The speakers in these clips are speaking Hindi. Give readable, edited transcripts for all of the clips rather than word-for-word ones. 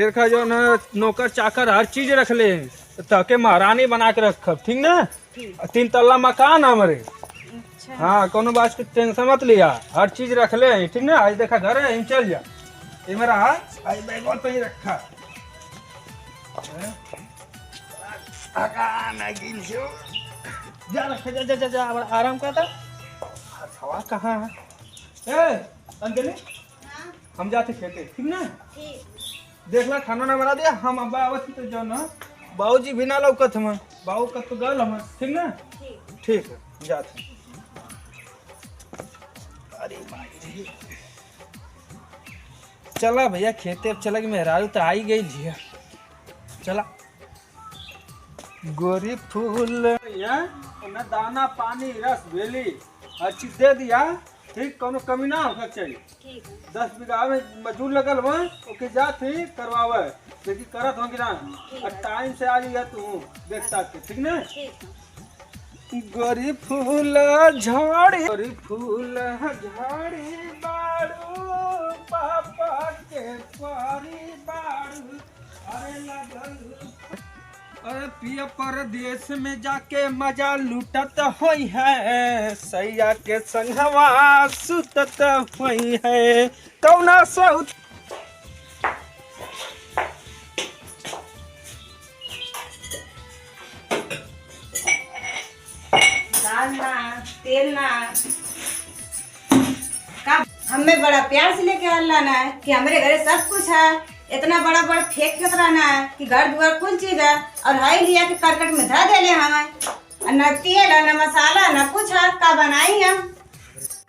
शेर का जो ना नौकर चाकर हर चीज रख ले ताके महारानी बना के रख, ठीक ना। 3 तल्ला मकान हमारे। अच्छा। हाँ, कोनो बात की टेंशन मत लिया, हर चीज रख ले, ठीक ना। आज देखा घर है, चल जा। ये मेरा हाथ आज बैग पे ही रखा। जा रखा, जा जा जा जा, आराम कर। हवा कहाँ है? ए अंजलि, हाँ, हम जाते खेते, ठीक ना। ठीक। देख ला खाना ना बना दिया, हम अब्बा आवत तो जो ना बाबूजी भी ना लौकत हम, बाबू का तो गल हम, ठीक ना। ठीक। ठीक है, जाते। अरे भाई चला भैया खेते, अब चला कि मेहरारू तो आई गई लिया। चला गोरी फूल या ना दाना पानी रस भेली हर चीज दे दिया, ठीक। कोनो कमी ना होगा चाहिए। ठीक है। 10 बीघा में मजदूर लगल हुआ, ओके जा थी करवावे, लेकिन करत हो कि ना। ठीक और है। टाइम से आ गया तू देखता के, ठीक ना। ठीक है। गोरी फूल झाड़ी, गोरी फूल झाड़ी बाड़ू, पापा के पारी बाड़ू। अरे लगल अरे पिया परदेश में जाके मजा लूटत होई है, सैया के संगवा सुतत होई है कौना सऊत। दाल ना, तेल ना, का हमें बड़ा प्यार से लेके आना है कि हमारे घरे सब कुछ है। इतना बड़ा बड़ा फेंक के रहना है कि घर दुआर कुल चीज है, और हाई लिया के करकट में धर देले हमें। और न तेल है न मसाला न कुछ है, का बनाई हम।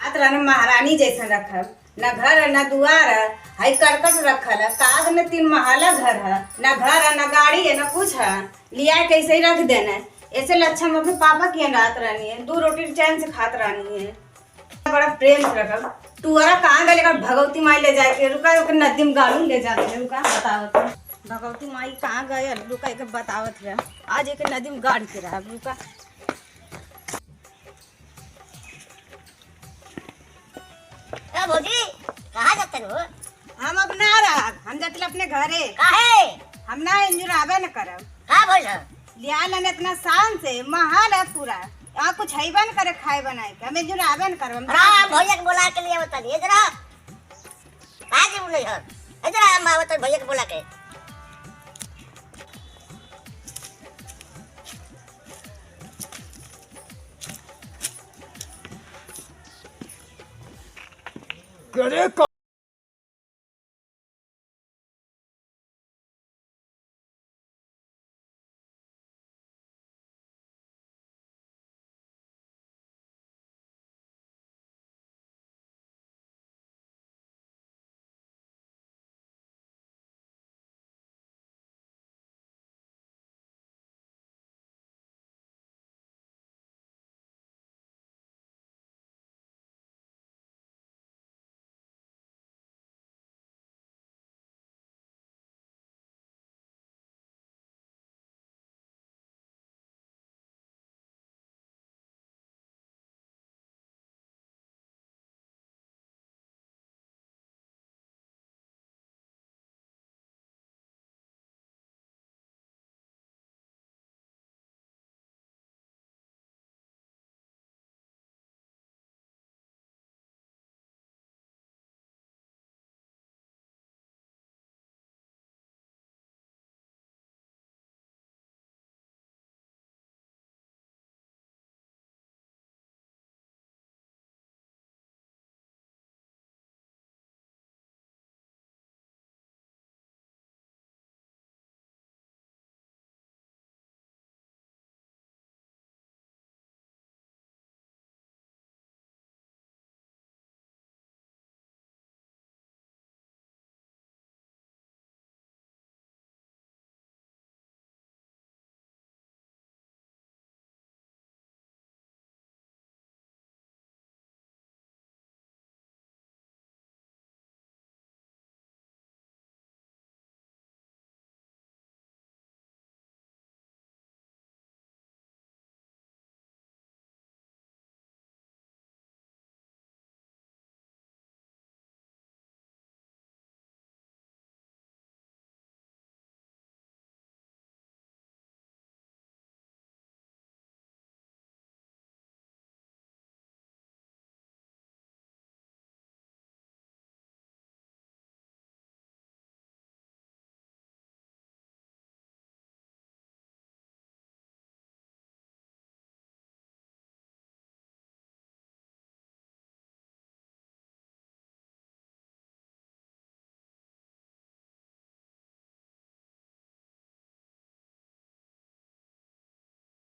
अतरा न महारानी जैसा रखल, न घर है न दुआर है, हाई करकट रखल है। काग में 3 महला घर है, न घर है न गाड़ी है न कुछ है, लिया के ऐसे ही रख देना है। ऐसे लच्छा हम अपने पापा की रात रहनी है, 2 रोटी चैन से खात रहनी है। बड़ा प्रेम से रखल। तू अरा कहाँ गए भगवती माई ले जाए के, रुका नदी में गाड़ू ले जाते, रुका बतावत भगवती माई कहाँ गए, रुका एक बतावत रहे। आज एक नदी में गाड़ के रहा, रुका। भौजी कहाँ जाते हो? हम अब ना रहा, हम जाते अपने घरे। काहे? हम ना इंजुर आवे न करब। का बोल? लिया लेने इतना शान से महल है पूरा, यहाँ कुछ है न करे खाए बनाए के, हमें इंजुर आवे न करब। हाँ भैया को बुला के लिए बता दिए जरा। कहाँ जी बोले यार? इधर हम आवत भैया को बुला के। करे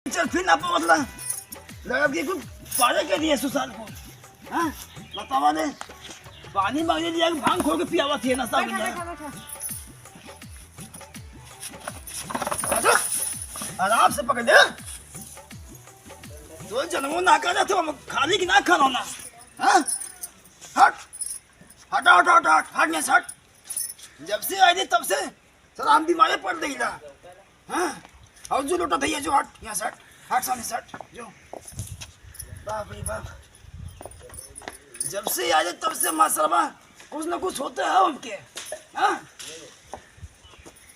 चल फिर ना बदला लगा कि कुछ पाले के दिए सुसाल को। हाँ बतावा दे पानी मांगने दिया कि भांग खोल के पियावा थी ना साहब। आराम से पकड़ दे। दो जन्मों ना कर तो खाली की ना खाना ना। हाँ हट हट हट हट हट हट नहीं हट। जब से आई थी तब से सलाम बीमारी पड़ गई ना। हाँ और जो लौटा था ये जो हट यहाँ से हट सामने से हट जो। बाप रे बाप जब से आई थी तब से माशाल्लाह कुछ ना कुछ होता है उनके। हाँ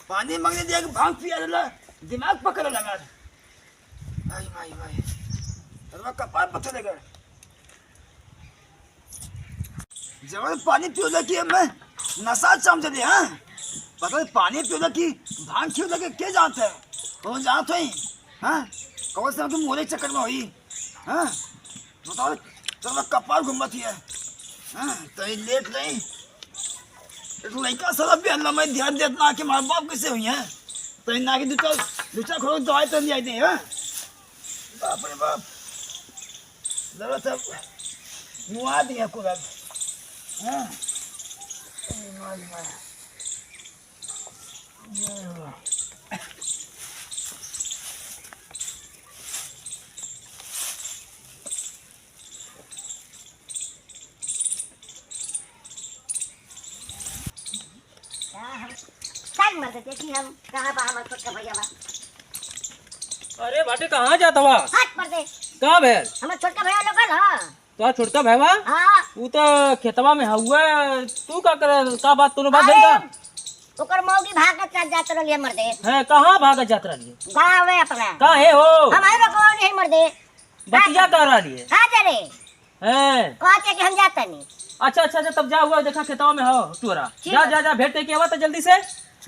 पानी मांगने दिया कि भांग पिया दिला दिमाग पकड़ लगा। भाई भाई भाई अरे कपार पत्थर लेकर जब पानी पियो लगी मैं नशा समझ ली। हाँ पता पानी पियो लगी भांग पियो लगे क्या जानते हैं कौन जानते ही। हाँ कौन सा तुम मोरे चक्कर में हुई। हाँ बताओ चलो कपार घूमती है। हाँ तो लेट नहीं लड़का सारा भी अल्लाह में ध्यान देता कि माँ बाप कैसे हुई हैं तो ना कि दूसरा खोलो दवाई तो नहीं आई थी। हाँ बाप रे बाप जरूरत है मुआ दिया पूरा। हाँ चल मर देते कि हम कहाँ बा हमारे छोटका भैया बा। अरे बाटे कहाँ जाता बा? हट मर दे कहाँ भैल? हमारे छोटका भैया लोग हाँ तो छोटका भैया हाँ तू तो खेतवा में हुआ तू का करे का बात तूने बात नहीं का ओकर मौगी भागत चल जात रही मर दे है कहाँ भागत जात रही गाँव में अपना कहाँ है हो हमारे लोग नहीं मर दे बतिया कर रही है हाँ चले हैं कहते कि हम जाते नहीं। अच्छा अच्छा अच्छा तब जा हुआ देखा खेतवा में हो तोरा जा जा जा भेंट के आवा तो जल्दी से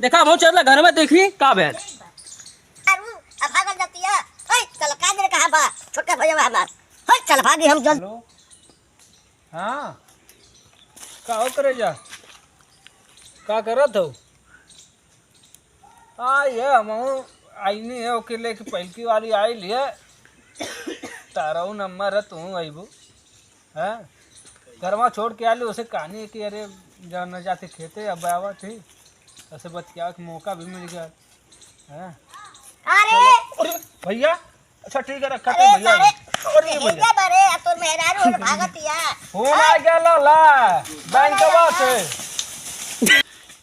देखा बहुत चल घर में देखी का भेल अरु अब भागल जाती है ओए चल का दे कहां बा छोटका भैया बा हमार ओए चल भागी हम जल्दी। हेलो हाँ का हो करे जा का करत हो हाँ ये हम आई नहीं है ओके लेके पहलकी वाली आई लिए तारा नंबर है तू अबू है घरवा छोड़ के आली उसे कहानी कि अरे जाना जाते खेते अब आवा थी ऐसे बतिया के मौका भी मिल गया है। अरे भैया अच्छा ठीक है रखा अरे भैया अरे भैया बारे तो मेहरारू भागतिया फोन आ गया ला बैंकवा से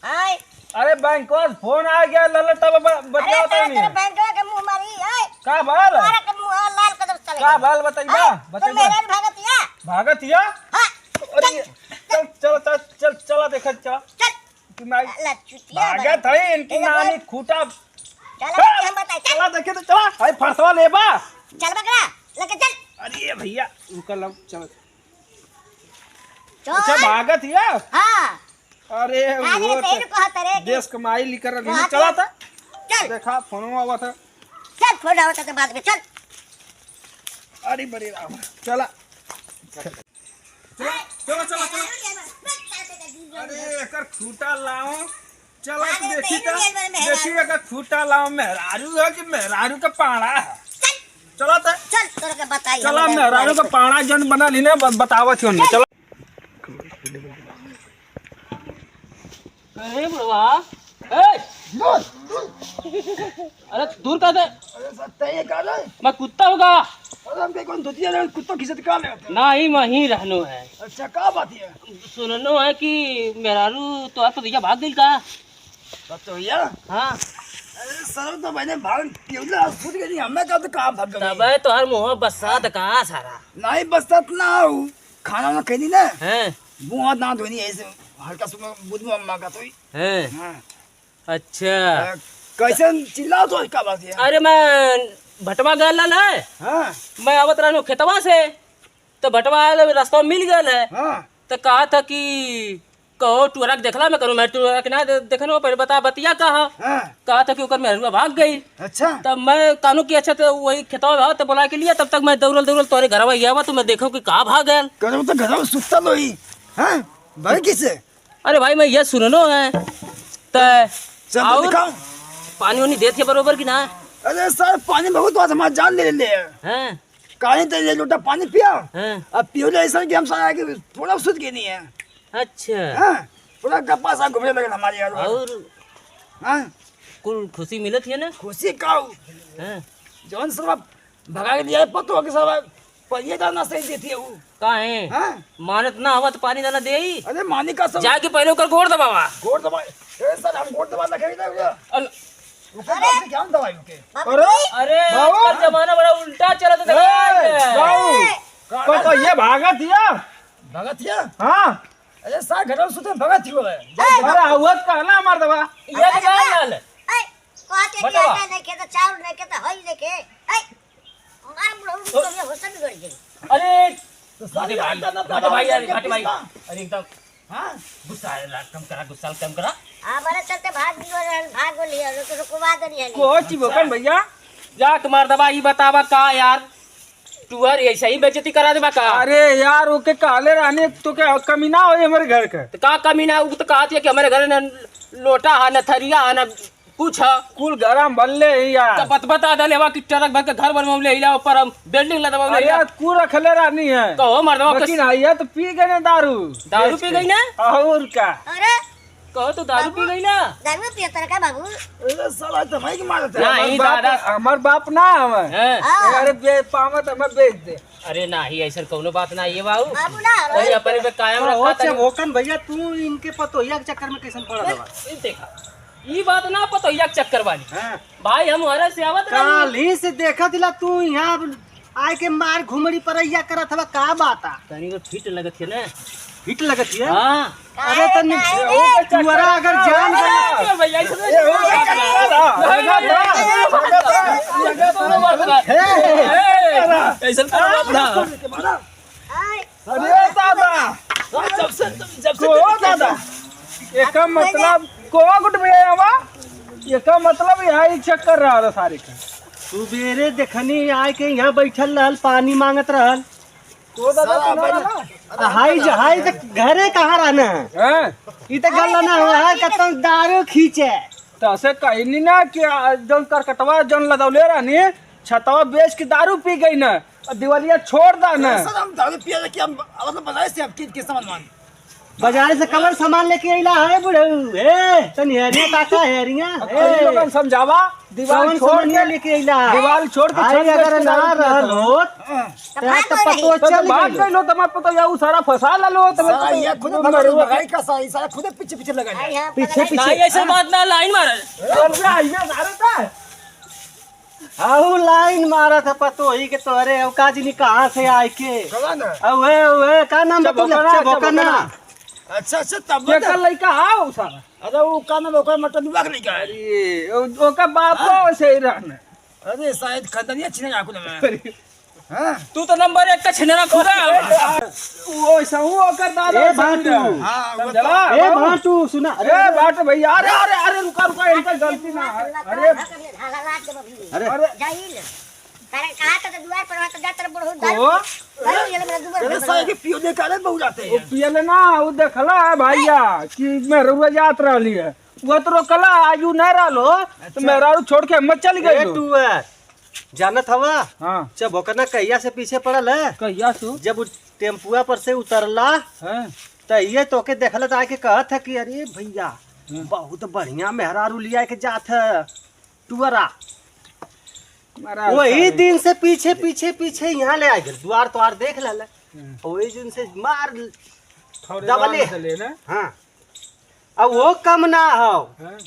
हाय अरे बैंकवा से फोन आ गया ला तब बतिया तेरे नहीं बैंक के मुंह मारी हाय का बाल मारा के मुंह लाल कदम चले का बाल बताइबा तो बताइबा मेहरारू भागतिया भागतिया हां अरे चल चल चल चल चला देखा चला चल कि मैं ला चुतिया भागत है इनकी नानी खूटा चल हम बताए चल चला देखे तो चला भाई फरसवा लेबा चल बकरा लेके चल अरे ये भैया उनका लव चल चल अच्छा भागत हिया हां अरे आगे वो तेरे को कहता रे देश कमाई लिकर रखी वहाँ चला था चल देखा फोन हुआ था चल फोन आवता तो बाद में चल अरे बड़ी राम चला चला चला चला अरे एकर खूटा लाओ चला अरे देखी तेरे लिए मेहरारू। देखी एकर खूटा लाओ मेहरारू है कि मेहरारू का पाड़ा है चला था चल तोरा के बताई चला मेहरारू का पाड़ा जन बना लीने बतावत हो चला अरे बाबा ए अरे दूर कर दे अरे सत्ता ये का रे मैं कुत्ता होगा अरे हम के कौन धोतिया रे कुत्ता खिसत का ले नहीं वहीं रहनो है अच्छा का बात है सुननो है कि मेहरारू तो आप भैया भाग गई का बात तो भैया हाँ अरे सर तो मैंने भाग केवला खुद के नहीं हमें का तो का भाग गई तब तो हर मुँह बसात कहाँ सारा नहीं बसत ना हो खाना ना खैनी ना हैं मुंह ना धोनी ऐसे हल्का सुबह बुध में अम्मा का तो हैं हां अच्छा कैसे चिल्लाओ तो का बात है अरे मैं भटवा गया ना हां मैं आवत रहनो खेतवा से तो भटवा रास्ता में मिल गया है हां तो कहा था कि कहो टूरा के देखला मैं करूँ मैं टूरा के ना देखनो पहले बता बतिया कहा हां कहा था कि ओकर मेहरुआ भाग गई अच्छा तब मैं कानू की अच्छा तो वही खेतवा भाग तो बुला के लिया तब तक मैं दौड़ल दौड़ल तोरे घरवा आवा तो मैं देखो कि कहाँ भाग गया करो तो घर में सुत्ता लोई हां भाई किसे अरे भाई मैं ये सुननो है तो चल और दिखाओ पानी वानी देते बरोबर कि ना अरे सर पानी बहुत हुआ हमारा जान ले ले हाँ कहानी तो ये लोटा पानी पिया हाँ अब पियो ले सर कि हम सारा कि थोड़ा सुध के नहीं है अच्छा हाँ पूरा गप्पा सा घूमने लगे हमारे यार और हाँ कुल खुशी मिलत है ना खुशी काऊ हाँ जौन सब भगा के दिया पतो के सब परिये दाना सही देती है वो का है हाँ मानत ना हवा तो पानी दाना दे ही अरे मानी का सब जाके पहले ओकर गोड़ दबावा गोड़ दबाए ए सर हम गोड़ दबा लगे ना भैया ऊपर से क्या दवाई के अरे आजकल जमाना बड़ा उल्टा चलत है तो ये भागत या भगत या हाँ अरे सर घर में सुते भगत ही हो गए अरे हुआ कहना हमार दवा ये तो गाल लाल ऐ कहते कि बतावा। आटा नहीं खेता चावल नहीं खेता हई नहीं खे ऐ हमारा बुढ़ऊ तो ये होश बिगड़ गई अरे तो सारी घाटे भाई यार घाटे भाई अरे एकदम हाँ गुस्सा है कम करा गुस्सा कम करा हमारे चलते भाग लिया रुकवा दनी है को चिबोकन भैया जा तुम्हार दवा ई बतावा का यार तू यार ऐसा ही बेइज्जती करा देबा का अरे यार ओके काले रहने तो क्या कमी ना हो हमारे घर के तो का कमी ना उ तो कहती है कि हमारे घर न लोटा है न थरिया है न कुछ है कुल गरम बल्ले ही यार तो बता दे लेवा कि ट्रक भर के घर बनवले हिला ऊपर हम बिल्डिंग लदवले अरे हिला यार कुल रखले रहनी है कहो मर्दवा लेकिन है तो पी गए ना दारू दारू पी गई ना और क्या अरे कहो तो दारू पी गई ना दारू पिया तरह का बाबू अरे साला तो भाई की मारत है नहीं दादा हमार बाप ना हमें हैं? अरे पावत हमें बेच दे अरे नहीं ऐसा कोनो बात ना ये बाबू बाबू ना कोई अपने पे कायम रखा था भोकन भैया तू इनके पतोहिया के चक्कर में कैसे पड़ा दवा देखा ये बात ना पतो या चक्कर वाली भाई हम हमारे से आवत काल ही से देखा दिला तू यहाँ आए के मार घुमड़ी परैया करत हवा का बात आ तनी को फिट लगत है ना हिट लगत है हां अरे तनी तुअरा अगर जान गया भैया ऐसा मारा अरे दादा जब से को दादा एक मतलब को गुट में आवा एक मतलब यही चक्कर रहा था सारे का सुबेरे देखनी आए के यहाँ बैठल रहल पानी मांगत रहल को दादा सुना हाई हाई तक घरे कहाँ रहना है हैं ई तक गल ना है कतौ दारू खींचे तो ऐसे कहीं नहीं ना कि जौन करकटवा जौन लदौले रहनी छतवा बेच के दारू पी गई ना और दिवालिया छोड़ दा ना सर हम दारू पिया कि हम मतलब बताए से अब किस सामान बाजार से कवर सामान लेके अइला है बुढ़ऊ ए तनी हेरिया ताका हेरिया कई लोगन समझावा दीवार छोड़ के लेके अइला दीवार छोड़ के हाई छत अगर बेच के ना दारू पिया रहल था। होत तो पतो तो चल बात गई गई लो तुम्हारे पता या सारा फंसा ला लो सारा ये खुद भगाई का सारा खुद पीछे पीछे लगा है पीछे नहीं पीछे ऐसा बात ना लाइन मार हाउ लाइन मारा था पतो ही के तोरे अब काजनी कहाँ से आए के कला ना ओए का नाम बतला भोकना अच्छा तब देखा लइका आओ सारा अरे वो का नाम ओकर मटन विभाग नहीं का अरे ओका बापो से ही रहना अरे शायद खंडनिया छिने आकु में हां तू तो नंबर 1 का छिनरा खुदा वो सहू ओकर दादा ए भाटू हां वो चला ए भाटू सुना अरे बाट भैया अरे अरे अरे रुका इनका गलती ना है अरे अरे जाइल तारे कहा तो द्वार पर तो जातर बुढ़ऊ को दारू ये मेरा दुबर अरे सारे के पियो दे काले बहु जाते वो हैं पियले ना वो देखला है भैया कि मैं रुआ जात रहली है वो तो रोकला आजू नहीं रहलो तो मेरा छोड़ के हिम्मत चली ए गई तू जानत हवा हां जब भोकना कहिया से पीछे पड़ल है कहिया तू जब वो टेम्पुआ पर से उतरला हैं तो ये तोके देखल तो आके कहत है कि अरे भैया बहुत बढ़िया मेहरारू लिया के जात है तुअरा वही दिन से पीछे पीछे पीछे यहाँ ले आ गए द्वार द्वार देख लल वही दिन से मार दबले चले ना हाँ अब वो कम ना हो हैं?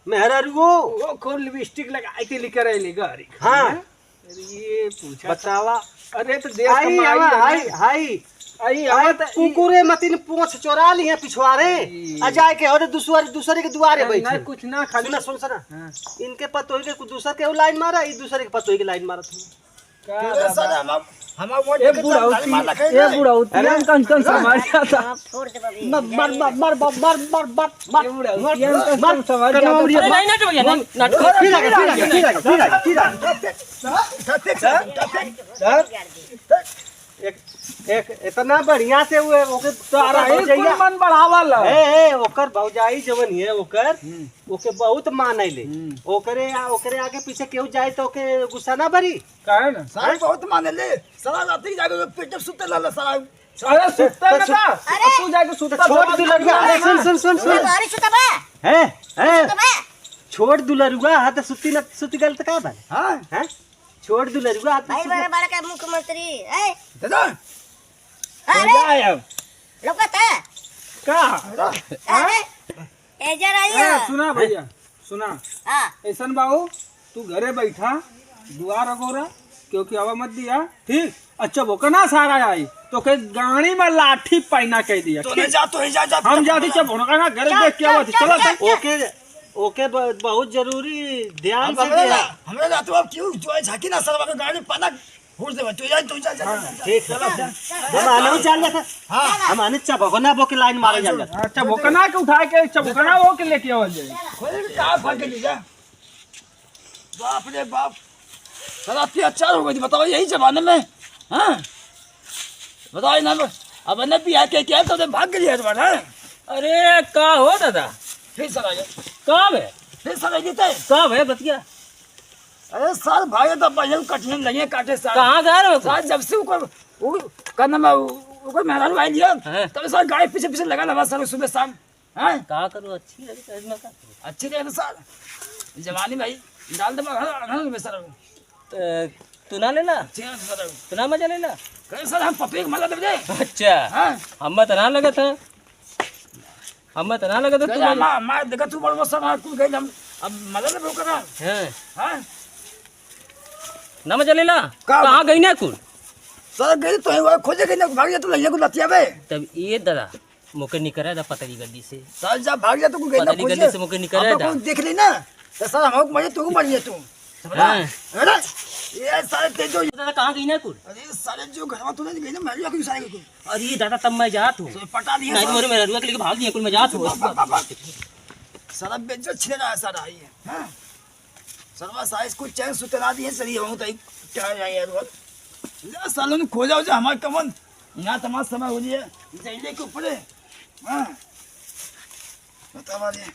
मेहरारू वो कौन लिपस्टिक लगा के लेकर आईली गाड़ी हाँ अरे ये पूछा बतावा अरे तो देश हाई कमाई है हाई ना। हाई आई आई आवत कुकुरे मतीन पूंछ चोरा लिए पिछवाड़े आ जाए के और दूसरे के दुआरे नहीं बैठे कुछ ना खाली सुना सुन सुना हाँ। इनके पतोही के दूसर के लाइन मारा ई दूसरे के पतोही के लाइन मारा का अरे सारे हम वो ए बुढ़ाउती ए बुढ़ाउती हम कौन समझ आता छोड़ दे बबी मर मर मर मर मर मर ए बुढ़ाउती हम कौन समझ अरे आता नहीं ना भैया ना फिर आगे फिर आगे सर एक इतना बढ़िया से वो ओके तारा ही भौजाइया- कुल मन बढ़ावल ओकर भौजाई जवन है ओकर ओके बहुत मानैले ओकरे ओकरे आगे पीछे केहू जाए तो ओके गुस्सा ना भरी काहे ना सारा बहुत माने ले सारा रात ही जाके पेट में सुते ला सारा अरे सुत्ता तो ना था अरे! तू जाके सुत्ता छोड़ दुलरुआ अरे सुन बारी सुता बा है सुता बा छोड़ दुलरुआ हाथ सुती न सुती गल त का बा हां हैं छोड़ दुलरुआ हाथ भाई बड़े बड़े का मुख्यमंत्री है दादा अरे अब लोकत है का अरे ए जरा ए, ये सुना भैया सुना हां ऐसन बाबू तू घरे बैठा दुआर अगोरा क्योंकि हवा मत दिया ठीक अच्छा वो ना सारा आई तो के गाड़ी में लाठी पैना कह दिया तो नहीं जा तो ही जा हम जाती चल भोना ना घर देख के आवत चलो ओके ओके बहुत जरूरी ध्यान से हमरे दिया हमरे रात अब क्यों जो है झाकी ना सरवा के गाड़ी पाना घुस दे तू जा ठीक हम आने चल जाता हां हम आने चबकना बो के लाइन मारे चल जाता अच्छा भोकना के उठा के चबकना वो के लेके आवल जाए खोल के का फाड़ के ले जा बाप रे बाप सारा अत्याचार हो गई बताओ यही जमाने में हां बताओ ना अब ने भी आके क्या तो भाग गई है तुम्हारा अरे का हो दादा फिर सर आ गया कब है फिर सर आ गया कब है बतिया अरे सर भाई तो भैया कटने लगे काटे सर कहाँ जा रहे हो तुम? सर जब से वो करना मैं ऊपर मेहरान भाई लिया हाँ। तब सर गाड़ी पीछे पीछे लगा लगा सर सुबह शाम हैं का करूँ अच्छी लगी तो इसमें का अच्छी लगे सर जवानी भाई डाल दे मैं में सर तू ना लेला अच्छे हैं सर तू ना मजा लेला कहे सर हम पपी को मजा दे दे अच्छा हां हमें तो ना लगा था हमें तो ना लगा था तू कहे मजा- मां देखा तू बड़ सब कुल गए हम अब मजा ले करा हाँ हां ना मजा लेला का- कहाँ गई ना कुल सर गई तो है खोजे गई ना भाग जा तो लइया को लतिया बे तब ये दादा मुके निकरा था पतली गड्डी से सर जब भाग जा तो गई ना पतली गली से मुके निकल अब रहा तो देख ली ना तो सर हमको मजे तू मर गया तू समझा हाँ। अरे ये सारे ते जो दादा कहाँ गई ना कुल अरे सारे जो घर में तूने गई ना मैं लिया क्यों सारे को अरे दादा तब मैं जात हूँ तो पटा दिया नहीं मोरे मेरा रुआ के लेके भाग दिया कुल मैं जात हूँ सारा बेइज्जत छिले रहा है सारा ये हां सरवा साइज को चैन सुतरा दिए सही हो तो क्या है यार वो ले सालों में खो जाओ जो हमारे कमन यहाँ तमाम समय हो लिए जैले के ऊपर हां बता वाले